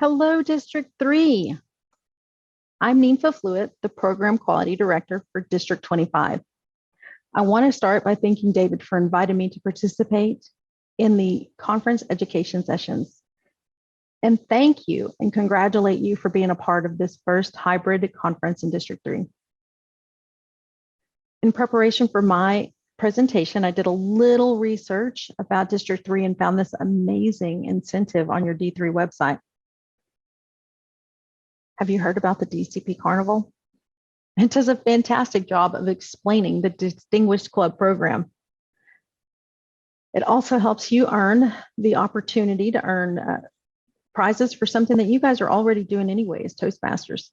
Hello, District 3. I'm Ninfa Flewitt, the Program Quality Director for District 25. I want to start by thanking David for inviting me to participate in the conference education sessions. And thank you and congratulate you for being a part of this first hybrid conference in District 3. In preparation for my presentation, I did a little research about District 3 and found this amazing incentive on your D3 website. Have you heard about the DCP Carnival? It does a fantastic job of explaining the Distinguished Club program. It also helps you earn the opportunity to earn prizes for something that you guys are already doing anyways, Toastmasters.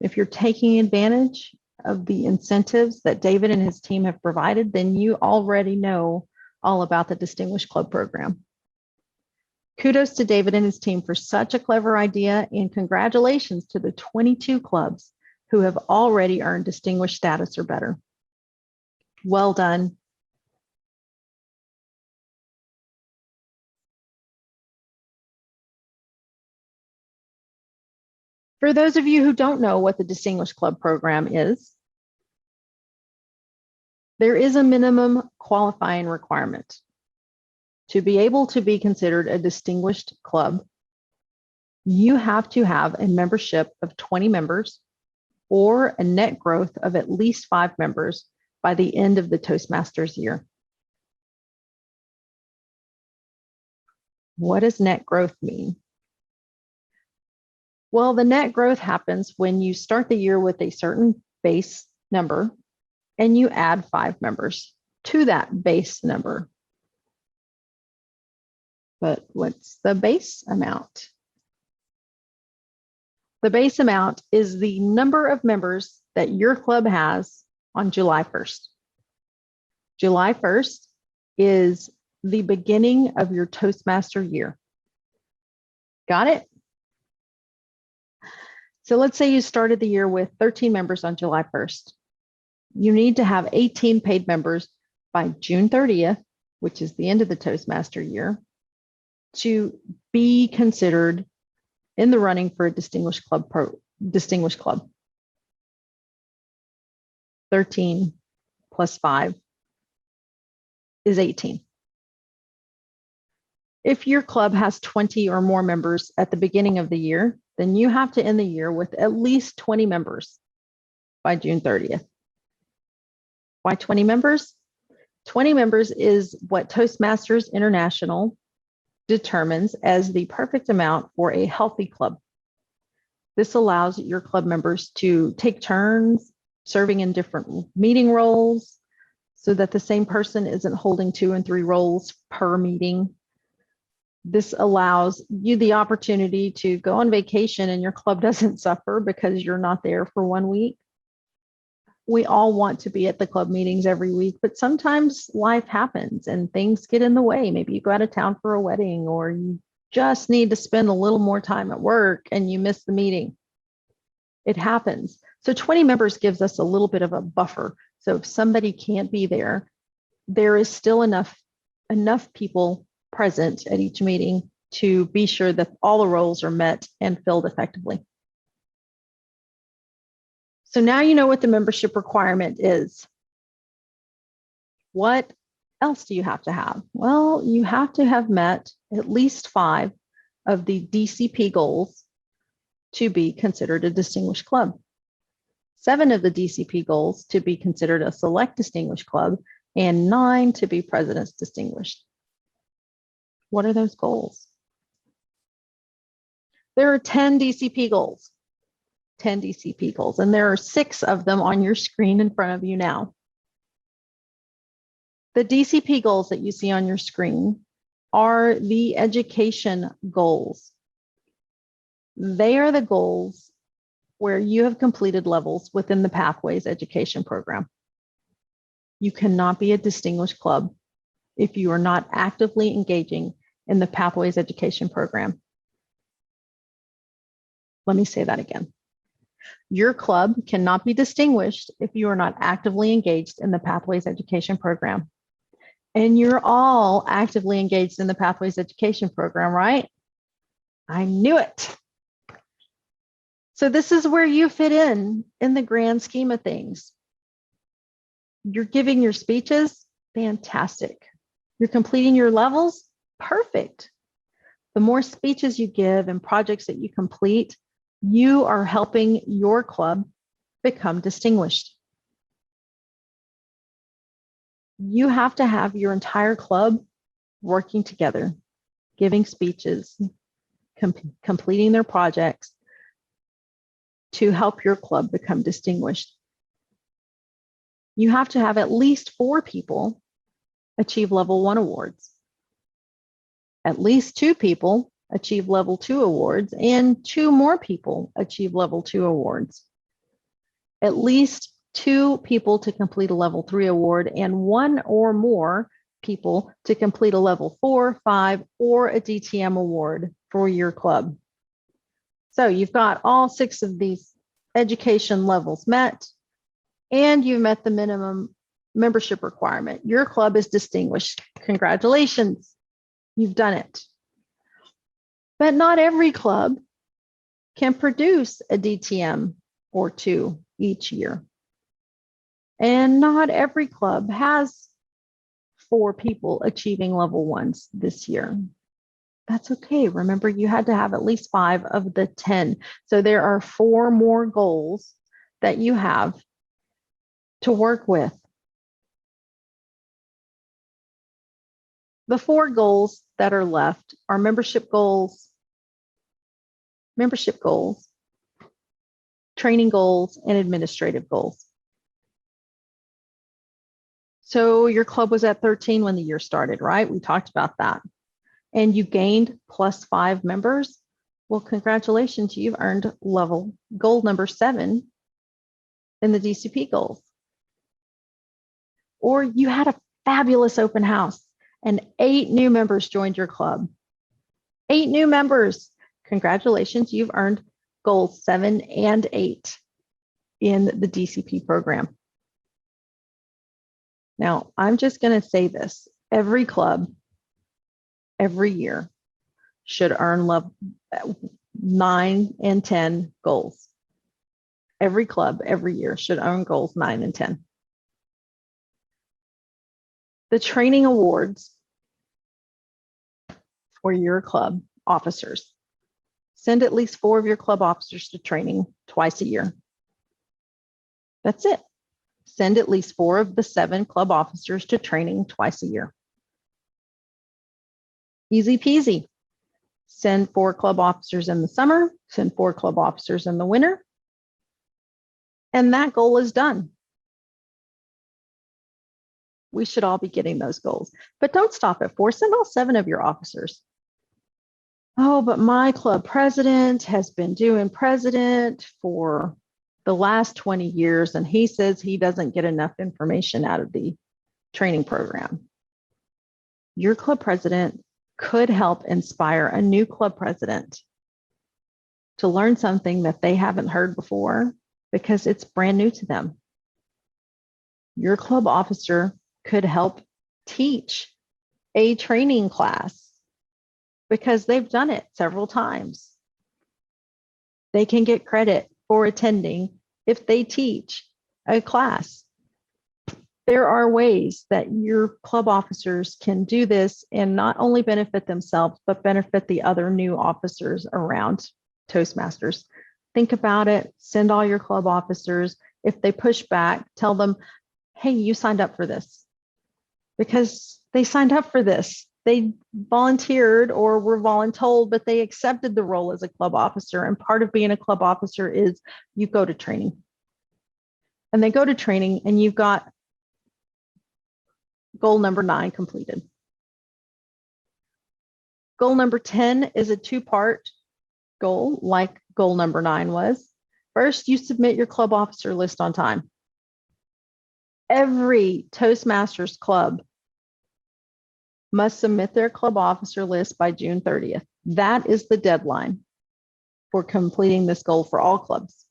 If you're taking advantage of the incentives that David and his team have provided, then you already know all about the Distinguished Club program. Kudos to David and his team for such a clever idea, and congratulations to the 22 clubs who have already earned distinguished status or better. Well done. For those of you who don't know what the Distinguished Club program is, there is a minimum qualifying requirement. To be able to be considered a distinguished club, you have to have a membership of 20 members or a net growth of at least 5 members by the end of the Toastmasters year. What does net growth mean? Well, the net growth happens when you start the year with a certain base number and you add 5 members to that base number. But what's the base amount? The base amount is the number of members that your club has on July 1st. July 1st is the beginning of your Toastmaster year. Got it? So let's say you started the year with 13 members on July 1st. You need to have 18 paid members by June 30th, which is the end of the Toastmaster year, to be considered in the running for a distinguished club. 13 plus 5 is 18. If your club has 20 or more members at the beginning of the year, then you have to end the year with at least 20 members by June 30th. Why 20 members? 20 members is what Toastmasters International determines as the perfect amount for a healthy club. This allows your club members to take turns serving in different meeting roles so that the same person isn't holding 2 and 3 roles per meeting. This allows you the opportunity to go on vacation and your club doesn't suffer because you're not there for 1 week. We all want to be at the club meetings every week, but sometimes life happens and things get in the way. Maybe you go out of town for a wedding, or you just need to spend a little more time at work and you miss the meeting. It happens. So 20 members gives us a little bit of a buffer. So if somebody can't be there, there is still enough people present at each meeting to be sure that all the roles are met and filled effectively. So now you know what the membership requirement is. What else do you have to have? Well, you have to have met at least 5 of the DCP goals to be considered a distinguished club. 7 of the DCP goals to be considered a select distinguished club, and 9 to be president's distinguished. What are those goals? There are 10 DCP goals. 10 DCP goals, and there are 6 of them on your screen in front of you now. The DCP goals that you see on your screen are the education goals. They are the goals where you have completed levels within the Pathways education program. You cannot be a distinguished club if you are not actively engaging in the Pathways education program. Let me say that again. Your club cannot be distinguished if you are not actively engaged in the Pathways education program. And you're all actively engaged in the Pathways education program, right? I knew it. So this is where you fit in the grand scheme of things. You're giving your speeches, fantastic. You're completing your levels, perfect. The more speeches you give and projects that you complete, you are helping your club become distinguished. You have to have your entire club working together, giving speeches, completing their projects to help your club become distinguished. You have to have at least 4 people achieve level 1 awards, at least 2 people achieve level 2 awards, and 2 more people achieve level 2 awards. At least 2 people to complete a level 3 award, and 1 or more people to complete a level 4, 5, or a DTM award for your club. So you've got all 6 of these education levels met, and you've met the minimum membership requirement. Your club is distinguished. Congratulations, you've done it. But not every club can produce a DTM or 2 each year. And not every club has 4 people achieving level 1s this year. That's okay. Remember, you had to have at least 5 of the 10. So there are 4 more goals that you have to work with. The 4 goals that are left are membership goals, training goals, and administrative goals. So your club was at 13 when the year started, right? We talked about that. And you gained plus 5 members. Well, congratulations, you've earned goal number 7 in the DCP goals. Or you had a fabulous open house and 8 new members joined your club. 8 new members. Congratulations, you've earned goals 7 and 8 in the DCP program. Now, I'm just going to say this. Every club, every year, should earn level 9 and 10 goals. Every club, every year, should earn goals 9 and 10. The training awards for your club officers. Send at least 4 of your club officers to training twice a year. That's it. Send at least 4 of the 7 club officers to training twice a year. Easy peasy. Send 4 club officers in the summer, send 4 club officers in the winter, and that goal is done. We should all be getting those goals, but don't stop at 4. Send all 7 of your officers. Oh, but my club president has been doing president for the last 20 years, and he says he doesn't get enough information out of the training program. Your club president could help inspire a new club president to learn something that they haven't heard before because it's brand new to them. Your club officer could help teach a training class because they've done it several times. They can get credit for attending if they teach a class. There are ways that your club officers can do this and not only benefit themselves, but benefit the other new officers around Toastmasters. Think about it. Send all your club officers. If they push back, tell them, hey, you signed up for this. Because they signed up for this. They volunteered or were voluntold, but they accepted the role as a club officer. And part of being a club officer is you go to training. And they go to training and you've got goal number 9 completed. Goal number 10 is a 2-part goal, like goal number 9 was. First, you submit your club officer list on time. Every Toastmasters club must submit their club officer list by June 30th. That is the deadline for completing this goal for all clubs.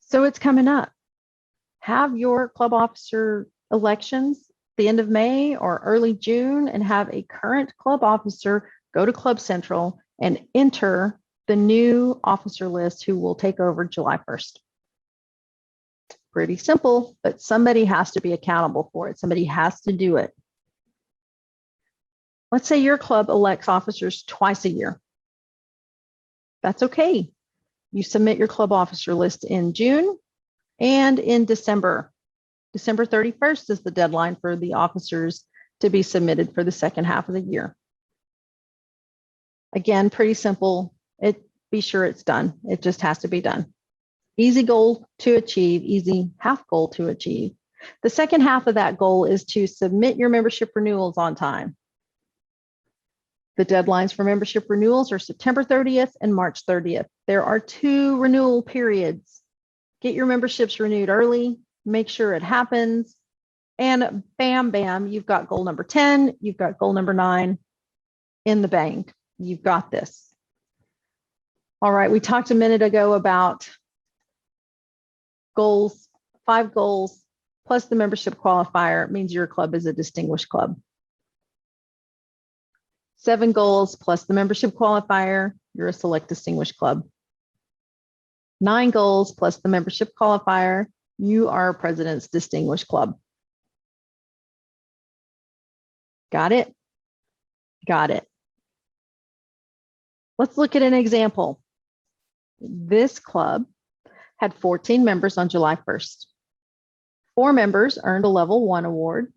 So it's coming up. Have your club officer elections at the end of May or early June and have a current club officer go to Club Central and enter the new officer list who will take over July 1st. Pretty simple, but somebody has to be accountable for it. Somebody has to do it. Let's say your club elects officers twice a year. That's okay. You submit your club officer list in June and in December. December 31st is the deadline for the officers to be submitted for the second half of the year. Again, pretty simple. Be sure it's done. It just has to be done. Easy goal to achieve, easy half goal to achieve. The second half of that goal is to submit your membership renewals on time. The deadlines for membership renewals are September 30th and March 30th. There are 2 renewal periods. Get your memberships renewed early, make sure it happens, and bam, bam, you've got goal number 10, you've got goal number 9 in the bank. You've got this. All right, we talked a minute ago about goals, 5 goals, plus the membership qualifier means your club is a distinguished club. 7 goals plus the membership qualifier, you're a select distinguished club. 9 goals plus the membership qualifier, you are a president's distinguished club. Got it? Got it. Let's look at an example. This club had 14 members on July 1st. 4 members earned a level 1 award.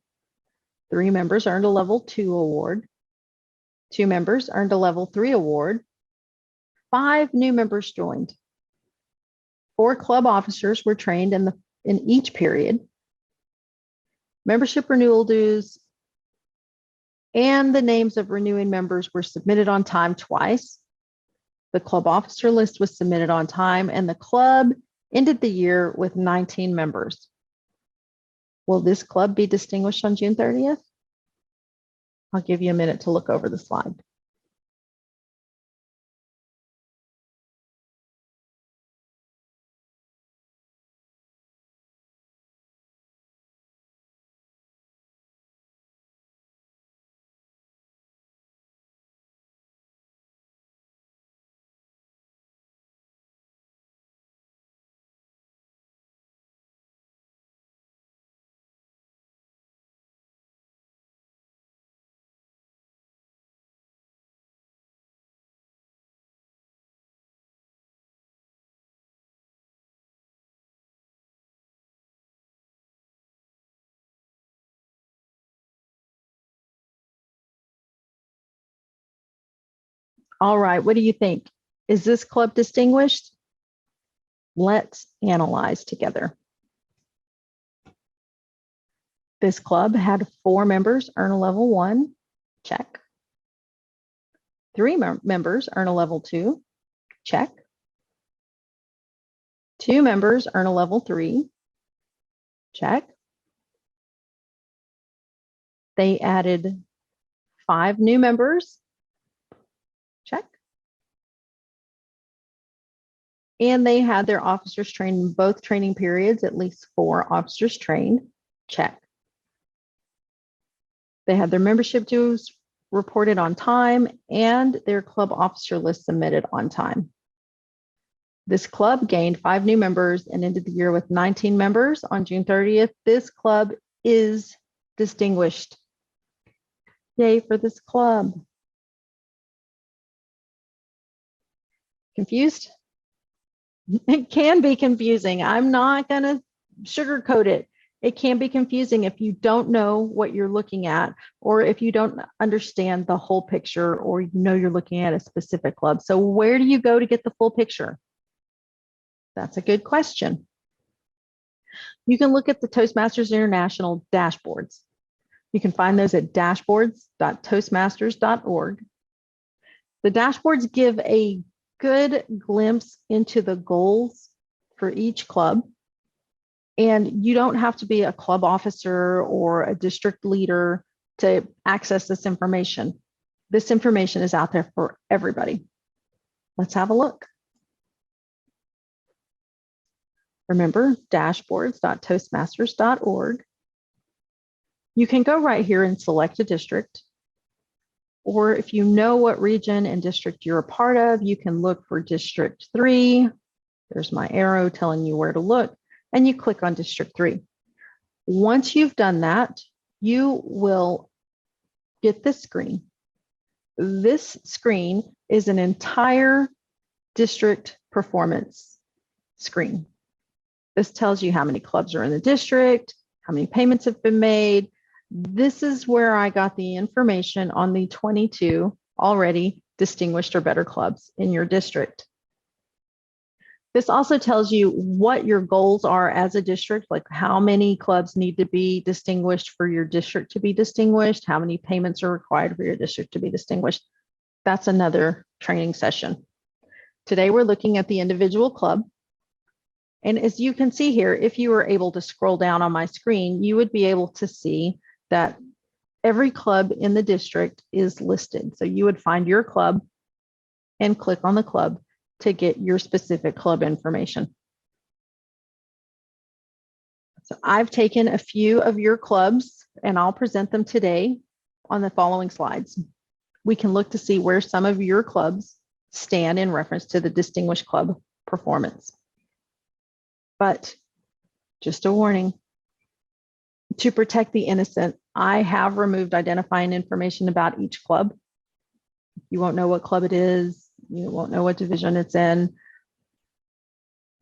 3 members earned a level 2 award. 2 members earned a level 3 award. 5 new members joined. 4 club officers were trained in each period. Membership renewal dues and the names of renewing members were submitted on time twice. The club officer list was submitted on time, and the club ended the year with 19 members. Will this club be distinguished on June 30th? I'll give you a minute to look over the slide. All right, what do you think? Is this club distinguished? Let's analyze together. This club had 4 members earn a level 1, check. 3 members earn a level 2, check. 2 members earn a level 3, check. They added 5 new members, check. And they had their officers trained in both training periods, at least 4 officers trained, check. They had their membership dues reported on time and their club officer list submitted on time. This club gained 5 new members and ended the year with 19 members on June 30th. This club is distinguished. Yay for this club. Confused? It can be confusing. I'm not going to sugarcoat it. It can be confusing if you don't know what you're looking at, or if you don't understand the whole picture, or you know you're looking at a specific club. So where do you go to get the full picture? That's a good question. You can look at the Toastmasters International dashboards. You can find those at dashboards.toastmasters.org. The dashboards give a good glimpse into the goals for each club. And you don't have to be a club officer or a district leader to access this information. This information is out there for everybody. Let's have a look. Remember, dashboards.toastmasters.org. You can go right here and select a district. Or if you know what region and district you're a part of, you can look for District 3. There's my arrow telling you where to look, and you click on District 3. Once you've done that, you will get this screen. This screen is an entire district performance screen. This tells you how many clubs are in the district, how many payments have been made. This is where I got the information on the 22 already distinguished or better clubs in your district. This also tells you what your goals are as a district, like how many clubs need to be distinguished for your district to be distinguished, how many payments are required for your district to be distinguished. That's another training session. Today, we're looking at the individual club. And as you can see here, if you were able to scroll down on my screen, you would be able to see that every club in the district is listed. So you would find your club and click on the club to get your specific club information. So I've taken a few of your clubs and I'll present them today on the following slides. We can look to see where some of your clubs stand in reference to the distinguished club performance. But just a warning, to protect the innocent, I have removed identifying information about each club. You won't know what club it is. You won't know what division it's in,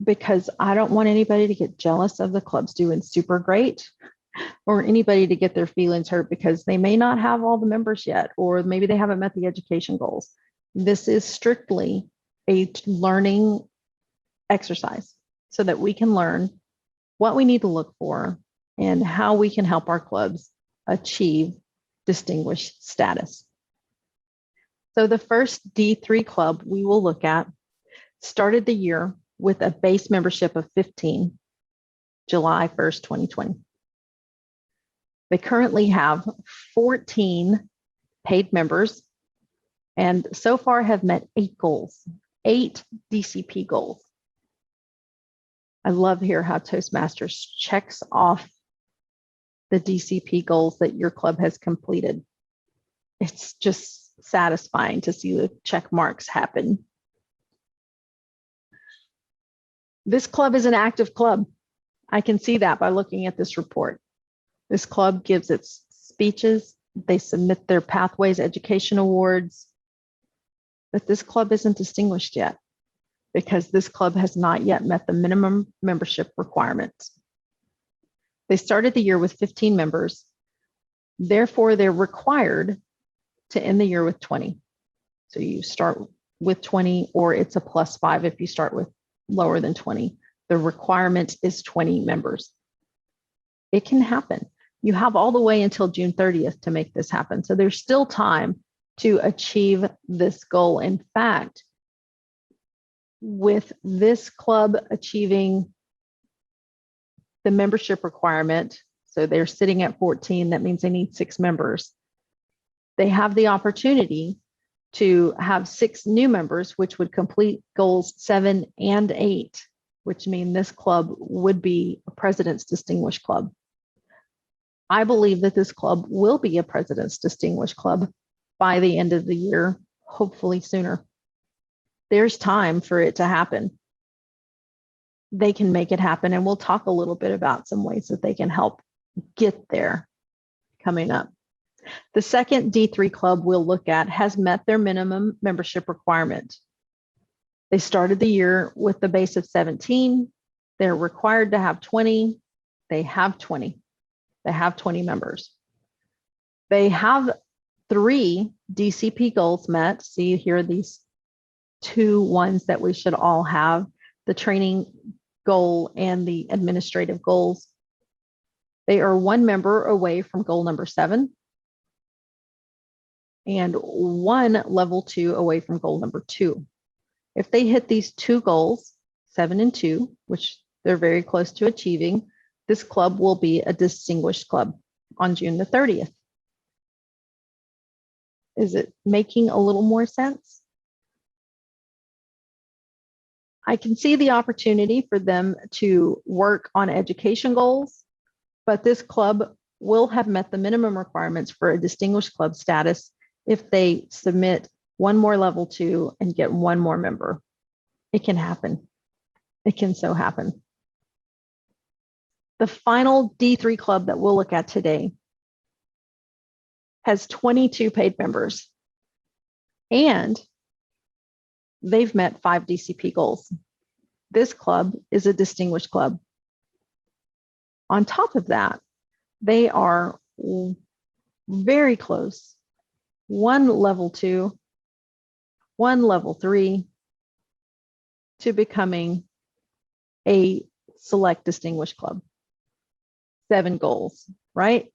because I don't want anybody to get jealous of the clubs doing super great, or anybody to get their feelings hurt because they may not have all the members yet, or maybe they haven't met the education goals. This is strictly a learning exercise so that we can learn what we need to look for and how we can help our clubs achieve distinguished status. So the first D3 club we will look at started the year with a base membership of 15, July 1st, 2020. They currently have 14 paid members and so far have met 8 goals, 8 DCP goals. I love here how Toastmasters checks off the DCP goals that your club has completed. It's just satisfying to see the check marks happen. This club is an active club. I can see that by looking at this report. This club gives its speeches. They submit their Pathways Education Awards. But this club isn't distinguished yet because this club has not yet met the minimum membership requirements. They started the year with 15 members. Therefore, they're required to end the year with 20. So you start with 20, or it's a +5 if you start with lower than 20. The requirement is 20 members. It can happen. You have all the way until June 30th to make this happen. So there's still time to achieve this goal. In fact, with this club achieving the membership requirement, so they're sitting at 14, that means they need 6 members. They have the opportunity to have 6 new members, which would complete goals 7 and 8, which mean this club would be a President's Distinguished Club. I believe that this club will be a President's Distinguished Club by the end of the year, hopefully sooner. There's time for it to happen. They can make it happen, and we'll talk a little bit about some ways that they can help get there coming up. The second D3 club we'll look at has met their minimum membership requirement. They started the year with the base of 17. They're required to have 20. They have 20. They have 20 members. They have 3 DCP goals met. See here, these 2 ones that we should all have, the training goal and the administrative goals. They are 1 member away from goal number 7 and 1 level 2 away from goal number 2. If they hit these 2 goals, 7 and 2, which they're very close to achieving, this club will be a distinguished club on June the 30th. Is it making a little more sense? I can see the opportunity for them to work on education goals, but this club will have met the minimum requirements for a distinguished club status if they submit one more level 2 and get one more member. It can happen. It can so happen. The final D3 club that we'll look at today has 22 paid members, and they've met 5 DCP goals. This club is a distinguished club. On top of that, they are very close. 1 level 2, 1 level 3 to becoming a select distinguished club. 7 goals, right?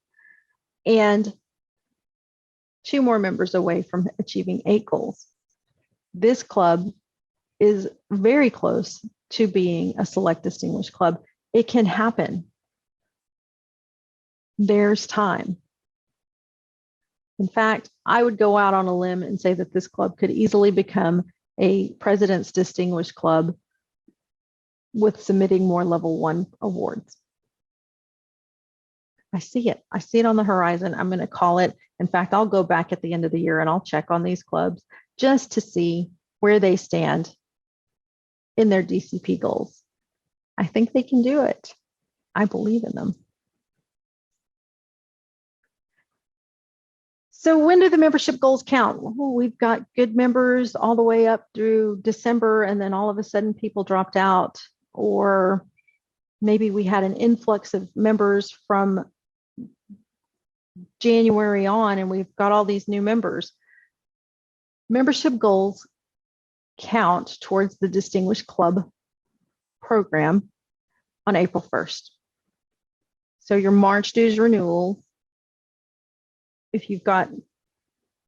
And 2 more members away from achieving 8 goals. This club is very close to being a select distinguished club. It can happen. There's time. In fact, I would go out on a limb and say that this club could easily become a President's Distinguished Club with submitting more level 1 awards. I see it. I see it on the horizon. I'm going to call it. In fact, I'll go back at the end of the year and I'll check on these clubs just to see where they stand in their DCP goals. I think they can do it. I believe in them. So when do the membership goals count? Well, we've got good members all the way up through December, and then all of a sudden people dropped out, or maybe we had an influx of members from January on and we've got all these new members. Membership goals count towards the Distinguished Club program on April 1st. So your March dues renewal, if you've got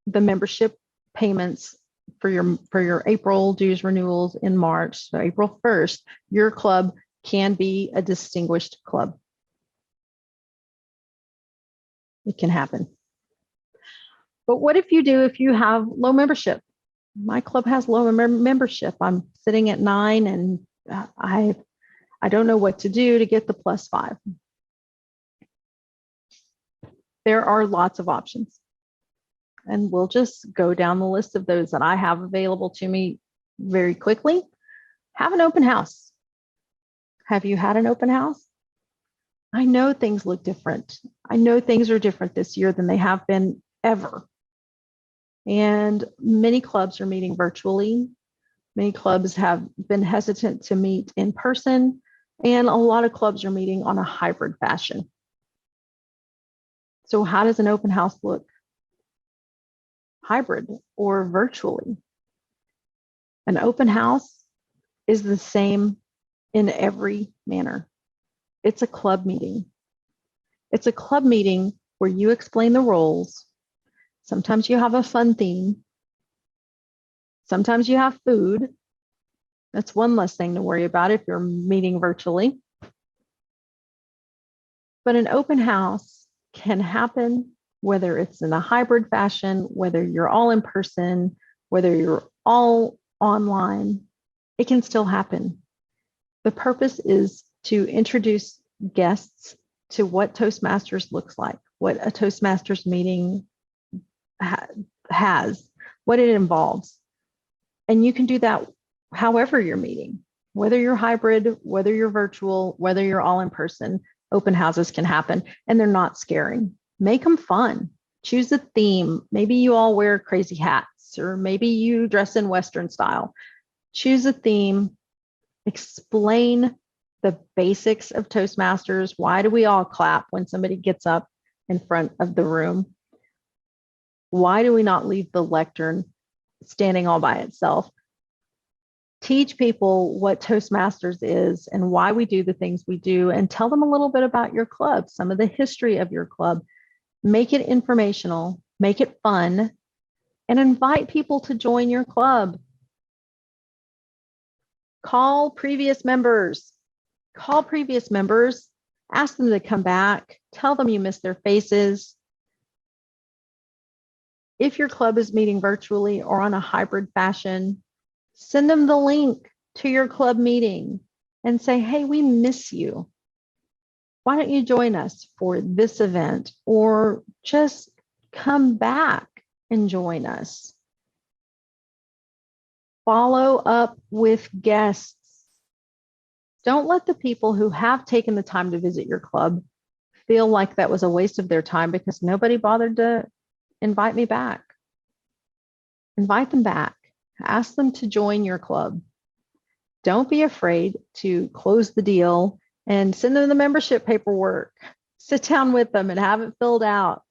the membership payments for your April dues renewals in March, so April 1st, your club can be a distinguished club. It can happen. But what if you have low membership? My club has low membership. I'm sitting at 9 and I don't know what to do to get the +5. There are lots of options. And we'll just go down the list of those that I have available to me very quickly. Have an open house. Have you had an open house? I know things look different. I know things are different this year than they have been ever. And many clubs are meeting virtually. Many clubs have been hesitant to meet in person, and a lot of clubs are meeting on a hybrid fashion. So how does an open house look? Hybrid or virtually? An open house is the same in every manner. It's a club meeting. It's a club meeting where you explain the roles. Sometimes you have a fun theme. Sometimes you have food. That's one less thing to worry about if you're meeting virtually. But an open house can happen whether it's in a hybrid fashion, whether you're all in person, whether you're all online. It can still happen. The purpose is to introduce guests to what Toastmasters looks like, what a Toastmasters meeting has, what it involves. And you can do that however you're meeting, whether you're hybrid, whether you're virtual, whether you're all in person. Open houses can happen, and they're not scaring. Make them fun. Choose a theme. Maybe you all wear crazy hats, or maybe you dress in Western style. Choose a theme. Explain the basics of Toastmasters. Why do we all clap when somebody gets up in front of the room? Why do we not leave the lectern standing all by itself? Teach people what Toastmasters is and why we do the things we do, and tell them a little bit about your club, some of the history of your club. Make it informational, make it fun, and invite people to join your club. Call previous members. Call previous members. Ask them to come back. Tell them you miss their faces. If your club is meeting virtually or on a hybrid fashion, send them the link to your club meeting and say, hey, we miss you. Why don't you join us for this event, or just come back and join us. Follow up with guests. Don't let the people who have taken the time to visit your club feel like that was a waste of their time because nobody bothered to invite me back. Invite them back. Ask them to join your club. Don't be afraid to close the deal and send them the membership paperwork. Sit down with them and have it filled out.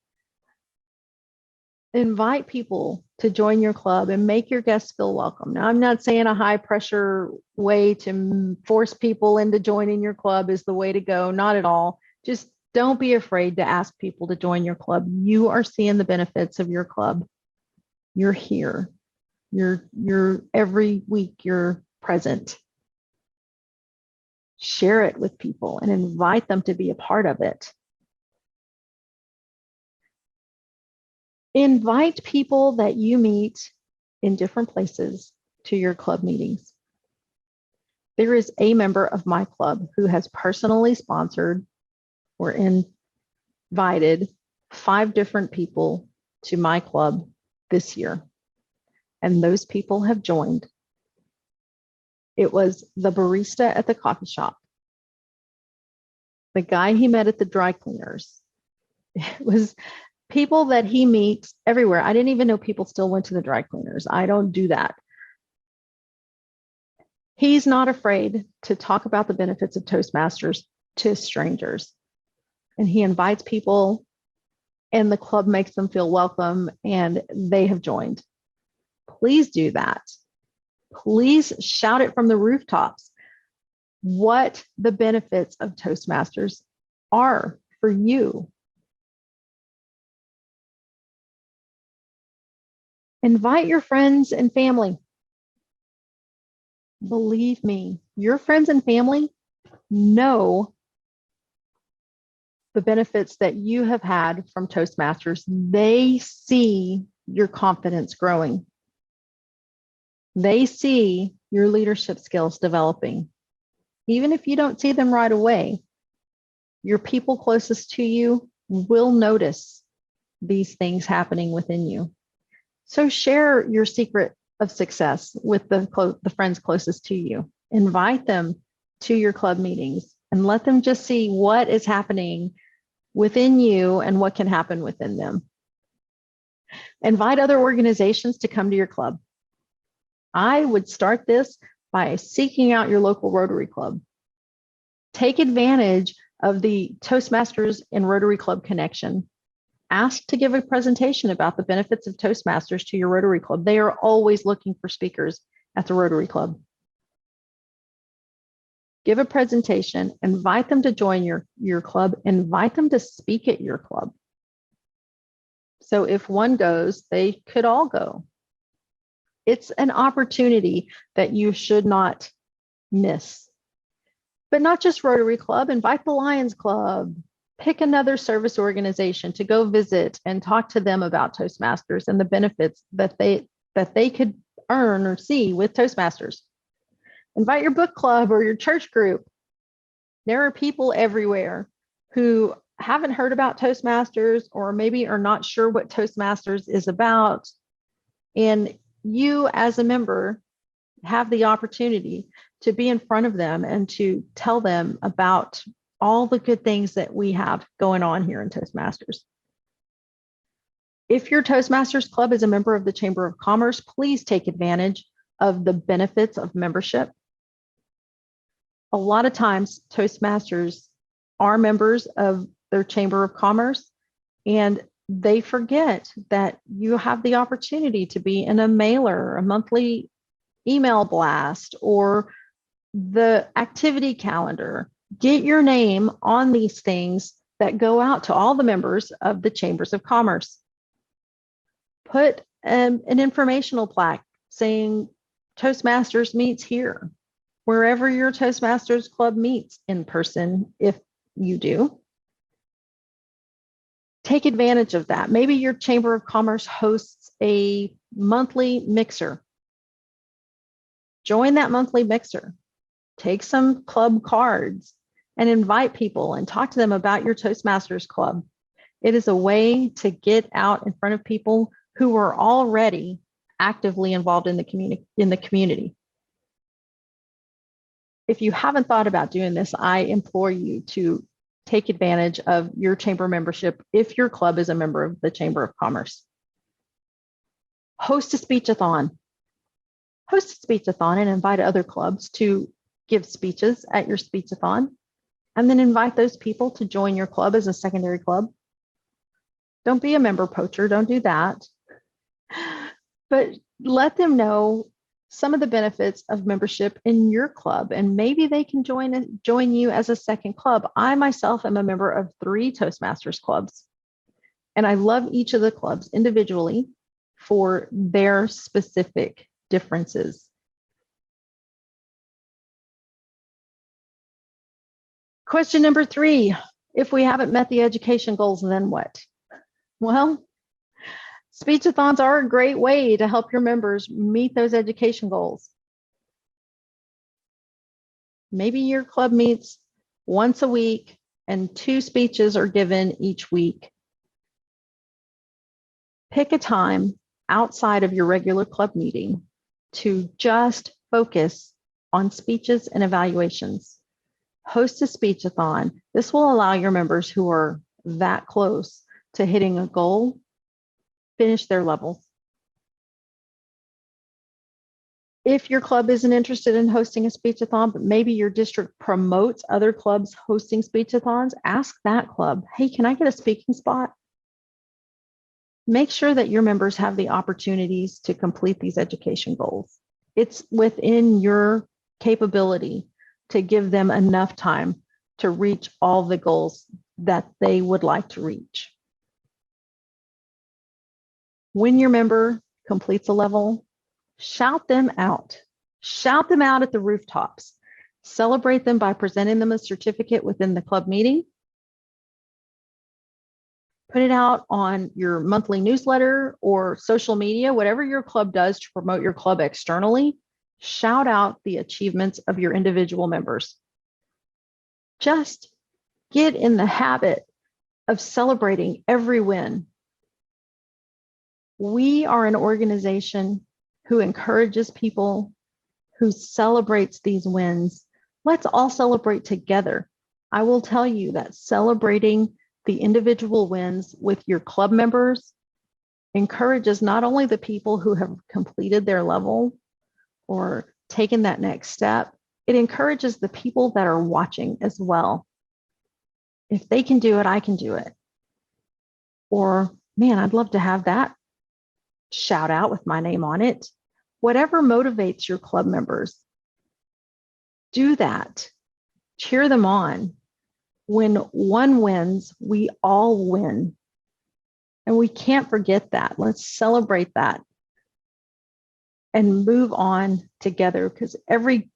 Invite people to join your club and make your guests feel welcome. Now, I'm not saying a high pressure way to force people into joining your club is the way to go. Not at all. Just don't be afraid to ask people to join your club. You are seeing the benefits of your club. You're here. You're every week you're present. Share it with people and invite them to be a part of it. Invite people that you meet in different places to your club meetings. There is a member of my club who has personally sponsored or invited 5 different people to my club this year, and those people have joined. It was the barista at the coffee shop, the guy he met at the dry cleaners. It was people that he meets everywhere. I didn't even know people still went to the dry cleaners. I don't do that. He's not afraid to talk about the benefits of Toastmasters to strangers. And he invites people, and the club makes them feel welcome, and they have joined. Please do that. Please shout it from the rooftops what the benefits of Toastmasters are for you. Invite your friends and family. Believe me, your friends and family know the benefits that you have had from Toastmasters. They see your confidence growing. They see your leadership skills developing. Even if you don't see them right away, your people closest to you will notice these things happening within you. So share your secret of success with the friends closest to you. Invite them to your club meetings and let them just see what is happening within you and what can happen within them. Invite other organizations to come to your club. I would start this by seeking out your local Rotary Club. Take advantage of the Toastmasters and Rotary Club connection. Ask to give a presentation about the benefits of Toastmasters to your Rotary Club. They are always looking for speakers at the Rotary Club. Give a presentation, invite them to join your club, invite them to speak at your club. So if one goes, they could all go. It's an opportunity that you should not miss. But not just Rotary Club, invite the Lions Club. Pick another service organization to go visit and talk to them about Toastmasters and the benefits that they could earn or see with Toastmasters. Invite your book club or your church group. There are people everywhere who haven't heard about Toastmasters or maybe are not sure what Toastmasters is about. And you as a member have the opportunity to be in front of them and to tell them about all the good things that we have going on here in Toastmasters. If your Toastmasters Club is a member of the Chamber of Commerce, please take advantage of the benefits of membership. A lot of times, Toastmasters are members of their Chamber of Commerce, and they forget that you have the opportunity to be in a mailer, a monthly email blast, or the activity calendar. Get your name on these things that go out to all the members of the Chambers of Commerce. Put an informational plaque saying Toastmasters meets here, wherever your Toastmasters Club meets in person, if you do. Take advantage of that. Maybe your Chamber of Commerce hosts a monthly mixer. Join that monthly mixer. Take some club cards and invite people and talk to them about your Toastmasters Club. It is a way to get out in front of people who are already actively involved in the community. If you haven't thought about doing this, I implore you to take advantage of your chamber membership if your club is a member of the Chamber of Commerce. Host a speechathon. Host a speechathon and invite other clubs to give speeches at your speechathon, and then invite those people to join your club as a secondary club. Don't be a member poacher, don't do that. But let them know some of the benefits of membership in your club, and maybe they can join you as a second club. I myself am a member of 3 Toastmasters clubs, and I love each of the clubs individually for their specific differences. Question number 3, if we haven't met the education goals, then what? Well, speechathons are a great way to help your members meet those education goals. Maybe your club meets once a week and 2 speeches are given each week. Pick a time outside of your regular club meeting to just focus on speeches and evaluations. Host a speechathon. This will allow your members who are that close to hitting a goal finish their levels. If your club isn't interested in hosting a speechathon, but maybe your district promotes other clubs hosting speechathons, ask that club, hey, can I get a speaking spot? Make sure that your members have the opportunities to complete these education goals. It's within your capability to give them enough time to reach all the goals that they would like to reach. When your member completes a level, shout them out. Shout them out at the rooftops. Celebrate them by presenting them a certificate within the club meeting. Put it out on your monthly newsletter or social media, whatever your club does to promote your club externally. Shout out the achievements of your individual members. Just get in the habit of celebrating every win. We are an organization who encourages people, who celebrates these wins. Let's all celebrate together. I will tell you that celebrating the individual wins with your club members encourages not only the people who have completed their level or taken that next step, it encourages the people that are watching as well. If they can do it, I can do it. Or, man, I'd love to have that shout out with my name on it. Whatever motivates your club members, do that. Cheer them on. When one wins, we all win. And we can't forget that. Let's celebrate that and move on together, because every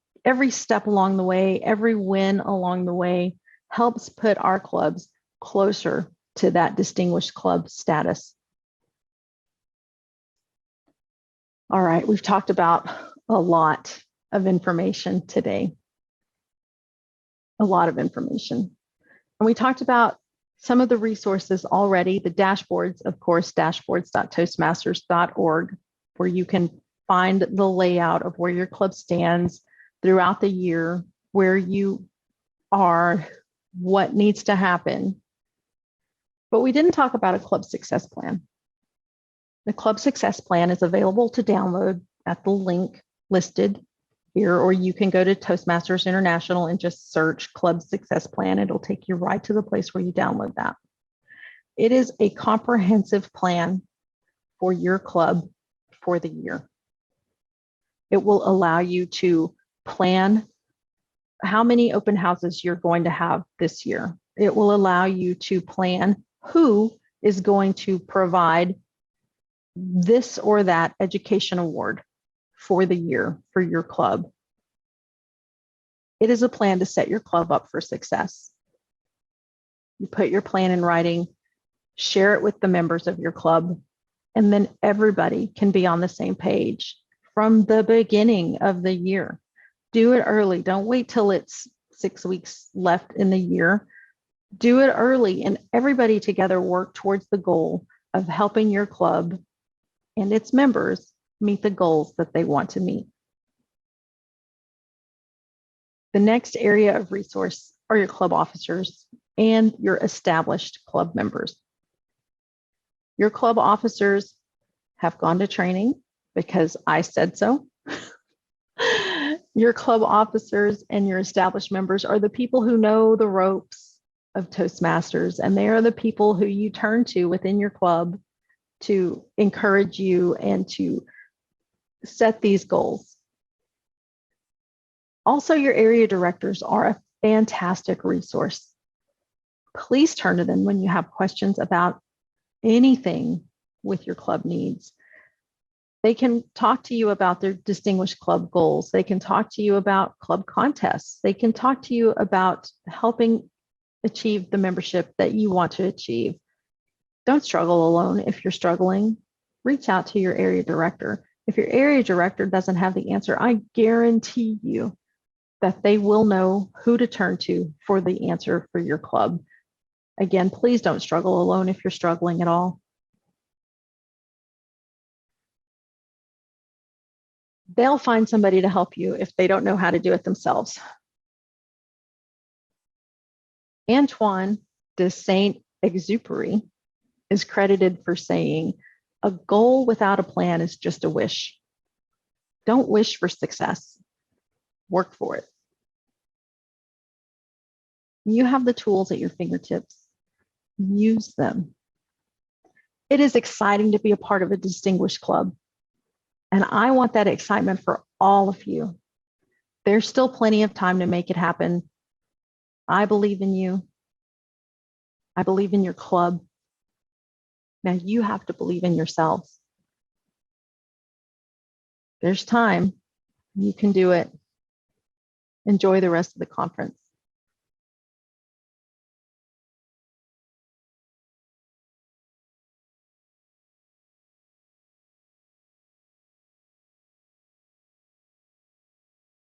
step along the way, every win along the way helps put our clubs closer to that distinguished club status. All right, we've talked about a lot of information today. A lot of information. And we talked about some of the resources already, the dashboards, of course, dashboards.toastmasters.org, where you can find the layout of where your club stands throughout the year, where you are, what needs to happen. But we didn't talk about a club success plan. The club success plan is available to download at the link listed here, or you can go to Toastmasters International and just search Club Success Plan. It'll take you right to the place where you download that. It is a comprehensive plan for your club for the year. It will allow you to plan how many open houses you're going to have this year. It will allow you to plan who is going to provide this or that education award for the year for your club. It is a plan to set your club up for success. You put your plan in writing, share it with the members of your club, and then everybody can be on the same page from the beginning of the year. Do it early. Don't wait till it's 6 weeks left in the year. Do it early, and everybody together work towards the goal of helping your club and its members meet the goals that they want to meet. The next area of resource are your club officers and your established club members. Your club officers have gone to training because I said so. Your club officers and your established members are the people who know the ropes of Toastmasters, and they are the people who you turn to within your club to encourage you and to set these goals. Also, your area directors are a fantastic resource. Please turn to them when you have questions about anything with your club needs. They can talk to you about their distinguished club goals. They can talk to you about club contests. They can talk to you about helping achieve the membership that you want to achieve. Don't struggle alone. If you're struggling, reach out to your area director. If your area director doesn't have the answer, I guarantee you that they will know who to turn to for the answer for your club. Again, please don't struggle alone if you're struggling at all. They'll find somebody to help you if they don't know how to do it themselves. Antoine de Saint-Exupéry is credited for saying, "A goal without a plan is just a wish. Don't wish for success. Work for it." You have the tools at your fingertips. Use them. It is exciting to be a part of a distinguished club. And I want that excitement for all of you. There's still plenty of time to make it happen. I believe in you. I believe in your club. Now you have to believe in yourselves. There's time. You can do it. Enjoy the rest of the conference.